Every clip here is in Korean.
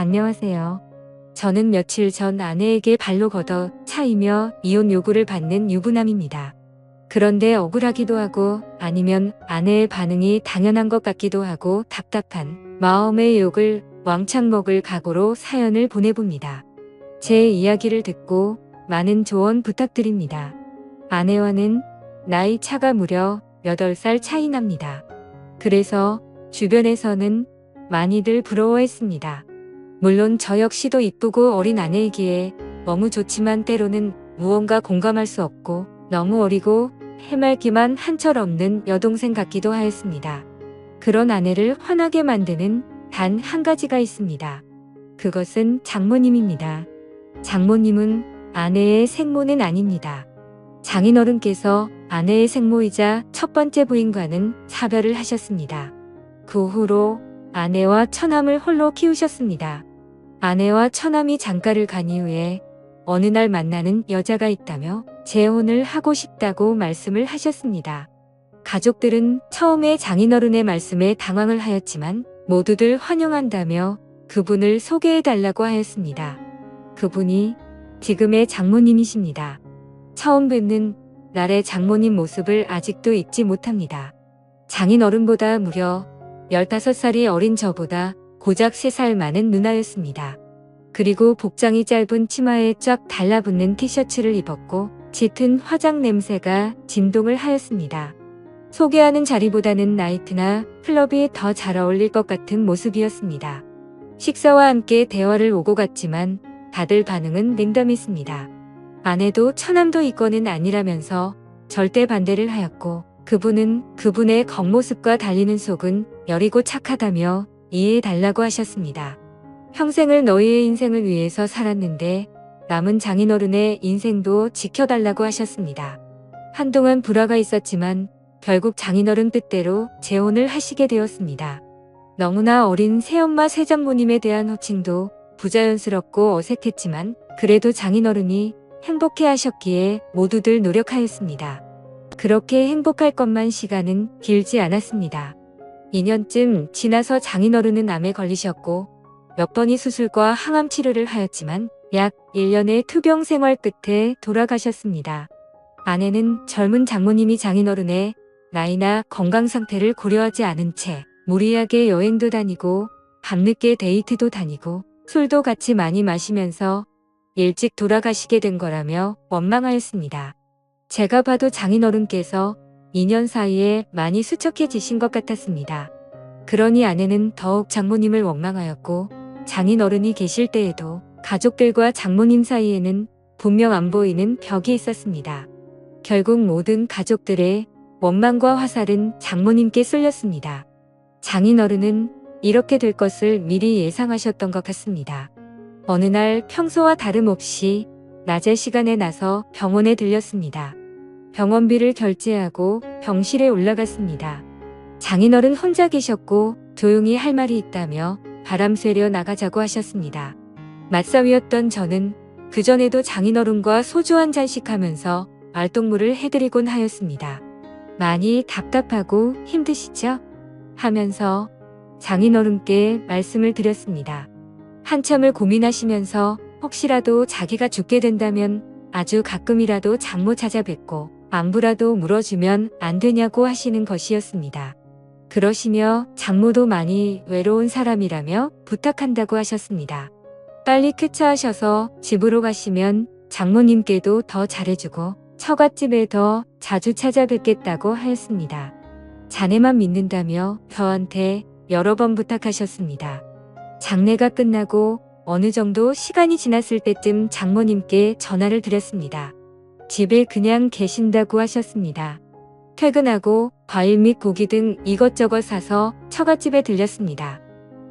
안녕하세요. 저는 며칠 전 아내에게 발로 걷어 차이며 이혼 요구를 받는 유부남입니다. 그런데 억울하기도 하고 아니면 아내의 반응이 당연한 것 같기도 하고 답답한 마음의 욕을 왕창 먹을 각오로 사연을 보내봅니다. 제 이야기를 듣고 많은 조언 부탁드립니다. 아내와는 나이 차가 무려 8살 차이 납니다. 그래서 주변에서는 많이들 부러워했습니다. 물론 저 역시도 이쁘고 어린 아내이기에 너무 좋지만 때로는 무언가 공감할 수 없고 너무 어리고 해맑기만 한철 없는 여동생 같기도 하였습니다. 그런 아내를 화나게 만드는 단 한 가지가 있습니다. 그것은 장모님입니다. 장모님은 아내의 생모는 아닙니다. 장인어른께서 아내의 생모이자 첫 번째 부인과는 사별을 하셨습니다. 그 후로 아내와 처남을 홀로 키우셨습니다. 아내와 처남이 장가를 간 이후에 어느 날 만나는 여자가 있다며 재혼을 하고 싶다고 말씀을 하셨습니다. 가족들은 처음에 장인어른의 말씀에 당황을 하였지만 모두들 환영한다며 그분을 소개해달라고 하였습니다. 그분이 지금의 장모님이십니다. 처음 뵙는 날의 장모님 모습을 아직도 잊지 못합니다. 장인어른보다 무려 15살이 어린 저보다 고작 3살 많은 누나였습니다. 그리고 복장이 짧은 치마에 쫙 달라붙는 티셔츠를 입었고 짙은 화장 냄새가 진동을 하였습니다. 소개하는 자리보다는 나이트나 클럽이 더 잘 어울릴 것 같은 모습이었습니다. 식사와 함께 대화를 오고 갔지만 다들 반응은 냉담했습니다. 아내도 처남도 이권은 아니라면서 절대 반대를 하였고 그분은 그분의 겉모습과 달리는 속은 여리고 착하다며 이해해달라고 하셨습니다. 평생을 너희의 인생을 위해서 살았는데 남은 장인어른의 인생도 지켜달라고 하셨습니다. 한동안 불화가 있었지만 결국 장인어른 뜻대로 재혼을 하시게 되었습니다. 너무나 어린 새엄마 새장모님에 대한 호칭도 부자연스럽고 어색했지만 그래도 장인어른이 행복해 하셨기에 모두들 노력하였습니다. 그렇게 행복할 것만 시간은 길지 않았습니다. 2년쯤 지나서 장인어른은 암에 걸리셨고 몇 번의 수술과 항암 치료를 하였지만 약 1년의 투병 생활 끝에 돌아가셨습니다. 아내는 젊은 장모님이 장인어른의 나이나 건강 상태를 고려하지 않은 채 무리하게 여행도 다니고 밤늦게 데이트도 다니고 술도 같이 많이 마시면서 일찍 돌아가시게 된 거라며 원망하였습니다. 제가 봐도 장인어른께서 2년 사이에 많이 수척해지신 것 같았습니다. 그러니 아내는 더욱 장모님을 원망하였고 장인어른이 계실 때에도 가족들과 장모님 사이에는 분명 안 보이는 벽이 있었습니다. 결국 모든 가족들의 원망과 화살은 장모님께 쏠렸습니다. 장인어른은 이렇게 될 것을 미리 예상하셨던 것 같습니다. 어느 날 평소와 다름없이 낮의 시간에 나서 병원에 들렸습니다. 병원비를 결제하고 병실에 올라갔습니다. 장인어른 혼자 계셨고 조용히 할 말이 있다며 바람 쐬려 나가자고 하셨습니다. 맞사위였던 저는 그전에도 장인어른과 소주 한 잔씩 하면서 말동무를 해드리곤 하였습니다. 많이 답답하고 힘드시죠? 하면서 장인어른께 말씀을 드렸습니다. 한참을 고민하시면서 혹시라도 자기가 죽게 된다면 아주 가끔이라도 장모 찾아뵙고 안부라도 물어주면 안 되냐고 하시는 것이었습니다. 그러시며 장모도 많이 외로운 사람이라며 부탁한다고 하셨습니다. 빨리 쾌차하셔서 집으로 가시면 장모님께도 더 잘해주고 처갓집에 더 자주 찾아뵙겠다고 하였습니다. 자네만 믿는다며 저한테 여러 번 부탁하셨습니다. 장례가 끝나고 어느 정도 시간이 지났을 때쯤 장모님께 전화를 드렸습니다. 집에 그냥 계신다고 하셨습니다. 퇴근하고 과일 및 고기 등 이것저것 사서 처갓집에 들렸습니다.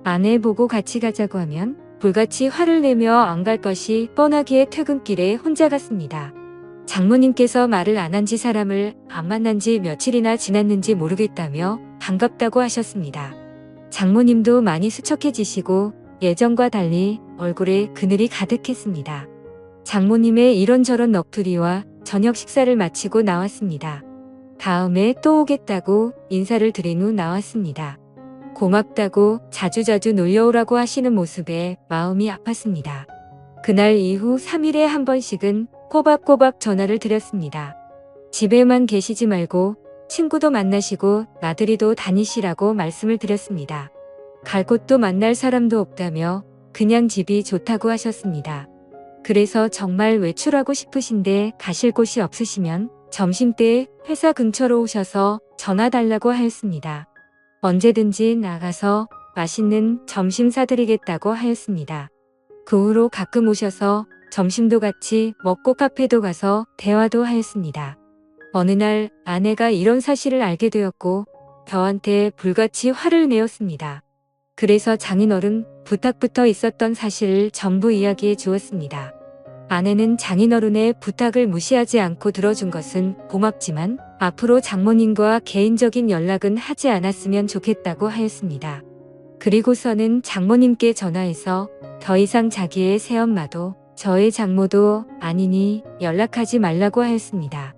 아내 보고 같이 가자고 하면 불같이 화를 내며 안 갈 것이 뻔하기에 퇴근길에 혼자 갔습니다. 장모님께서 말을 안 한 지 사람을 안 만난 지 며칠이나 지났는지 모르겠다며 반갑다고 하셨습니다. 장모님도 많이 수척해지시고 예전과 달리 얼굴에 그늘이 가득했습니다. 장모님의 이런저런 넋두리와 저녁 식사를 마치고 나왔습니다. 다음에 또 오겠다고 인사를 드린 후 나왔습니다. 고맙다고 자주자주 놀려오라고 하시는 모습에 마음이 아팠습니다. 그날 이후 3일에 한 번씩은 꼬박꼬박 전화를 드렸습니다. 집에만 계시지 말고 친구도 만나시고 나들이도 다니시라고 말씀을 드렸습니다. 갈 곳도 만날 사람도 없다며 그냥 집이 좋다고 하셨습니다. 그래서 정말 외출하고 싶으신데 가실 곳이 없으시면 점심때 회사 근처로 오셔서 전화 달라고 하였습니다. 언제든지 나가서 맛있는 점심 사드리겠다고 하였습니다. 그 후로 가끔 오셔서 점심도 같이 먹고 카페도 가서 대화도 하였습니다. 어느 날 아내가 이런 사실을 알게 되었고 저한테 불같이 화를 내었습니다. 그래서 장인어른 부탁부터 있었던 사실을 전부 이야기해 주었습니다. 아내는 장인어른의 부탁을 무시하지 않고 들어준 것은 고맙지만 앞으로 장모님과 개인적인 연락은 하지 않았으면 좋겠다고 하였습니다. 그리고서는 장모님께 전화해서 더 이상 자기의 새엄마도 저의 장모도 아니니 연락하지 말라고 하였습니다.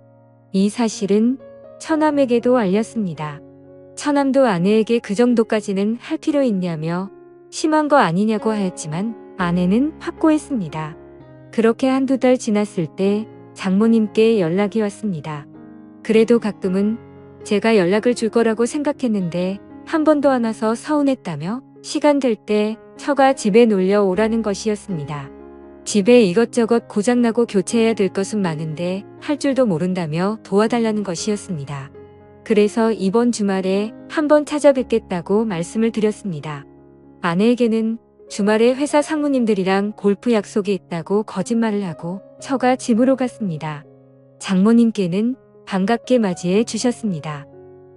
이 사실은 처남에게도 알렸습니다. 처남도 아내에게 그 정도까지는 할 필요 있냐며 심한 거 아니냐고 하였지만 아내는 확고했습니다. 그렇게 한두 달 지났을 때 장모님께 연락이 왔습니다. 그래도 가끔은 제가 연락을 줄 거라고 생각했는데 한 번도 안 와서 서운했다며 시간 될 때 처가 집에 놀려 오라는 것이었습니다. 집에 이것저것 고장나고 교체해야 될 것은 많은데 할 줄도 모른다며 도와달라는 것이었습니다. 그래서 이번 주말에 한번 찾아뵙겠다고 말씀을 드렸습니다. 아내에게는 주말에 회사 상무님들이랑 골프 약속이 있다고 거짓말을 하고 처가 집으로 갔습니다. 장모님께는 반갑게 맞이해 주셨습니다.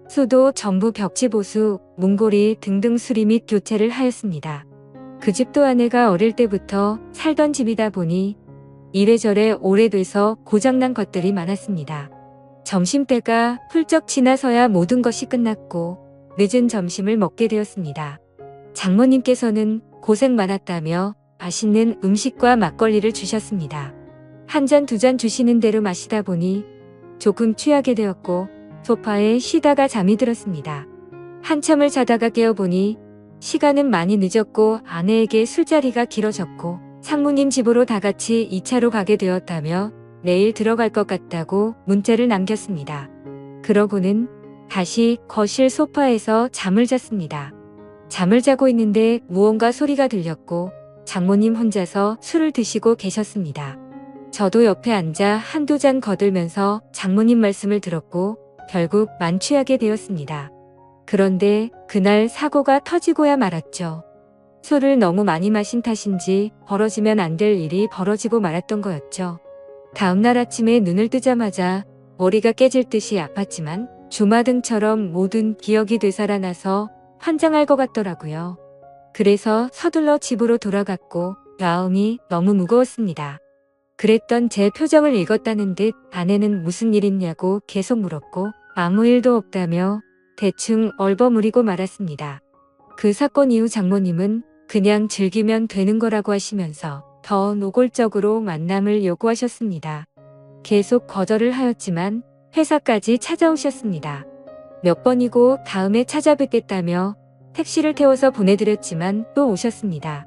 수도, 전부 벽지 보수, 문고리 등등 수리 및 교체를 하였습니다. 그 집도 아내가 어릴 때부터 살던 집이다 보니 이래저래 오래돼서 고장난 것들이 많았습니다. 점심때가 훌쩍 지나서야 모든 것이 끝났고 늦은 점심을 먹게 되었습니다. 장모님께서는 고생 많았다며 맛있는 음식과 막걸리를 주셨습니다. 한 잔 두 잔 주시는 대로 마시다 보니 조금 취하게 되었고 소파에 쉬다가 잠이 들었습니다. 한참을 자다가 깨어보니 시간은 많이 늦었고 아내에게 술자리가 길어졌고 상무님 집으로 다 같이 2차로 가게 되었다며 내일 들어갈 것 같다고 문자를 남겼습니다. 그러고는 다시 거실 소파에서 잠을 잤습니다. 잠을 자고 있는데 무언가 소리가 들렸고 장모님 혼자서 술을 드시고 계셨습니다. 저도 옆에 앉아 한두 잔 거들면서 장모님 말씀을 들었고 결국 만취하게 되었습니다. 그런데 그날 사고가 터지고야 말았죠. 술을 너무 많이 마신 탓인지 벌어지면 안 될 일이 벌어지고 말았던 거였죠. 다음날 아침에 눈을 뜨자마자 머리가 깨질 듯이 아팠지만 주마등처럼 모든 기억이 되살아나서 환장할 것 같더라고요. 그래서 서둘러 집으로 돌아갔고 마음이 너무 무거웠습니다. 그랬던 제 표정을 읽었다는 듯 아내는 무슨 일 있냐고 계속 물었고 아무 일도 없다며 대충 얼버무리고 말았습니다. 그 사건 이후 장모님은 그냥 즐기면 되는 거라고 하시면서 더 노골적으로 만남을 요구하셨습니다. 계속 거절을 하였지만 회사까지 찾아오셨습니다. 몇 번이고 다음에 찾아뵙겠다며 택시를 태워서 보내드렸지만 또 오셨습니다.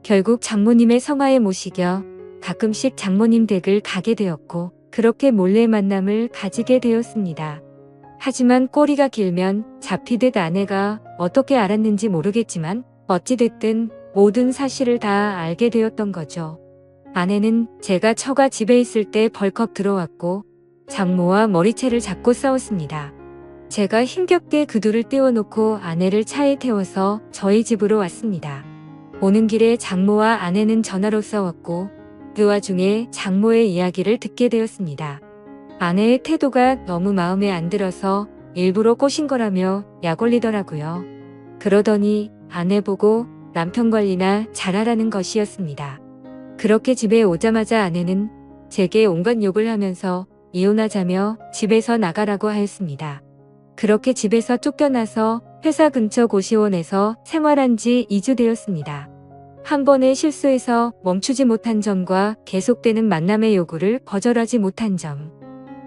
결국 장모님의 성화에 모시겨 가끔씩 장모님 댁을 가게 되었고 그렇게 몰래 만남을 가지게 되었습니다. 하지만 꼬리가 길면 잡히듯 아내가 어떻게 알았는지 모르겠지만 어찌됐든 모든 사실을 다 알게 되었던 거죠. 아내는 제가 처가 집에 있을 때 벌컥 들어왔고 장모와 머리채를 잡고 싸웠습니다. 제가 힘겹게 그두를 떼어놓고 아내를 차에 태워서 저희 집으로 왔습니다. 오는 길에 장모와 아내는 전화로 싸웠고 그 와중에 장모의 이야기를 듣게 되었습니다. 아내의 태도가 너무 마음에 안 들어서 일부러 꼬신 거라며 약 올리더라고요. 그러더니 아내 보고 남편 관리나 잘하라는 것이었습니다. 그렇게 집에 오자마자 아내는 제게 온갖 욕을 하면서 이혼하자며 집에서 나가라고 하였습니다. 그렇게 집에서 쫓겨나서 회사 근처 고시원에서 생활한 지 2주 되었습니다. 한 번의 실수에서 멈추지 못한 점과 계속되는 만남의 요구를 거절하지 못한 점,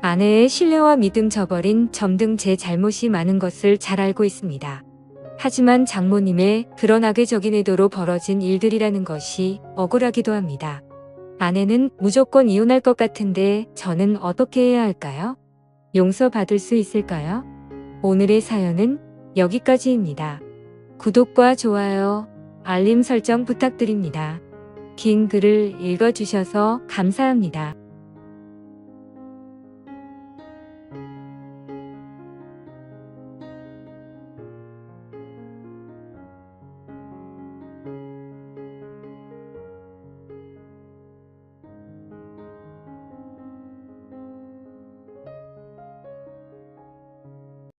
아내의 신뢰와 믿음 저버린 점 등 제 잘못이 많은 것을 잘 알고 있습니다. 하지만 장모님의 그런 악의적인 의도로 벌어진 일들이라는 것이 억울하기도 합니다. 아내는 무조건 이혼할 것 같은데 저는 어떻게 해야 할까요? 용서받을 수 있을까요? 오늘의 사연은 여기까지입니다. 구독과 좋아요, 알림 설정 부탁드립니다. 긴 글을 읽어주셔서 감사합니다.